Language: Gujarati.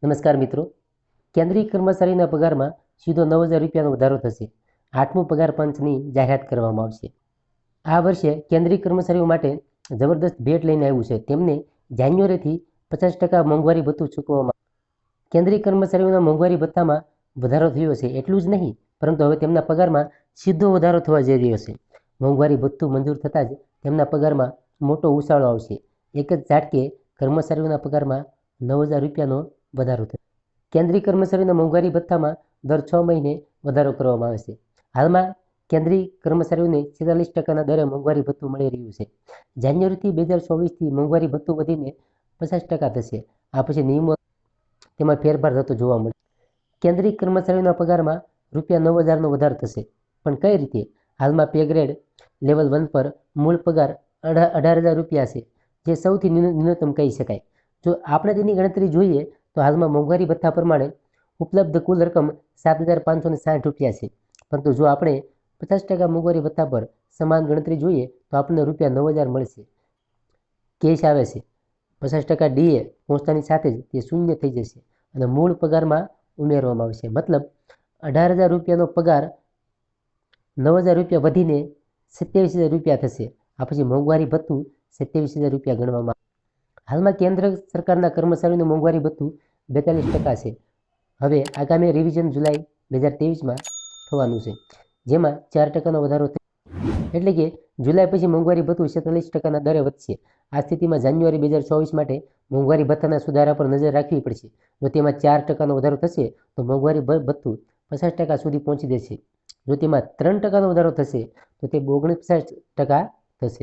નમસ્કાર મિત્રો, કેન્દ્રીય કર્મચારીના પગારમાં સીધો 9,000 રૂપિયાનો વધારો થશે. 8મું પગાર પંચની જાહેરાત કરવામાં આવશે. આ વર્ષે કેન્દ્રીય કર્મચારીઓ માટે જબરદસ્ત ભેટ લઈને આવ્યું છે. તેમને જાન્યુઆરીથી 50% મોંઘવારી ભથ્થું ચૂકવવામાં. કેન્દ્રીય કર્મચારીઓના મોંઘવારી ભથ્થામાં વધારો થયો છે. એટલું જ નહીં, પરંતુ હવે તેમના પગારમાં સીધો વધારો થવા જઈ રહ્યો છે. મોંઘવારી ભથ્થું મંજૂર થતાં જ તેમના પગારમાં મોટો ઉછાળો આવશે. એક જ ઝાટકે કર્મચારીઓના પગારમાં 9,000 રૂપિયાનો વધારો થશે. કેન્દ્રીય કર્મચારીઓના મોંઘવારી ભથ્થામાં દર 6 મહિને વધારો કરવામાં આવે છે. હાલમાં કેન્દ્રીય કર્મચારીઓને 46% દરે મોંઘવારી ભથ્થું મળી રહ્યું છે. જાન્યુઆરીથી 2024થી મોંઘવારી ભથ્થું વધીને 50% થશે. આ પછી નિયમો તેમાં ફેરફાર થતો જોવા મળે. કેન્દ્રીય કર્મચારીઓના પગારમાં ₹9,000નો વધારો થશે. પણ કઈ રીતે? હાલમાં પે ગ્રેડ લેવલ 1 પર મૂળ પગાર 18,000 રૂપિયા છે, જે સૌથી ન્યૂનતમ કહી શકાય. જો આપણે તેની ગણતરી જોઈએ તો હાલમાં મોંઘવારી ભથ્થા પ્રમાણે ઉપલબ્ધ કુલ રકમ 7,560 રૂપિયા છે. પરંતુ જો આપણે 50% મોંઘવારી ભથ્થા પર સમાન ગણતરી જોઈએ તો આપણને ₹9,000 મળશે. કેસ આવે છે 50% ડીએ પહોંચતાની સાથે જ તે શૂન્ય થઈ જશે અને મૂળ પગારમાં ઉમેરવામાં આવશે. મતલબ 18,000 રૂપિયાનો પગાર 9,000 રૂપિયા વધીને 27,000 રૂપિયા થશે. આ પછી મોંઘવારી ભથ્થું 27,000 રૂપિયા ગણવામાં. હાલમાં કેન્દ્ર સરકારના કર્મચારીઓનું મોંઘવારી ભથ્થું 42% છે. હવે આગામી રિવિઝન જુલાઈ 2023માં થવાનું છે, જેમાં 4%નો વધારો થશે. એટલે કે જુલાઈ પછી મોંઘવારી ભથ્થું 46%ના દરે વધશે. આ સ્થિતિમાં જાન્યુઆરી 2024 માટે મોંઘવારી ભથ્થાના સુધારા પર નજર રાખવી પડશે. જો તેમાં 4%નો વધારો થશે તો મોંઘવારી ભથ્થું 50% સુધી પહોંચી જશે. જો તેમાં 3%નો વધારો થશે તો તે 49% થશે.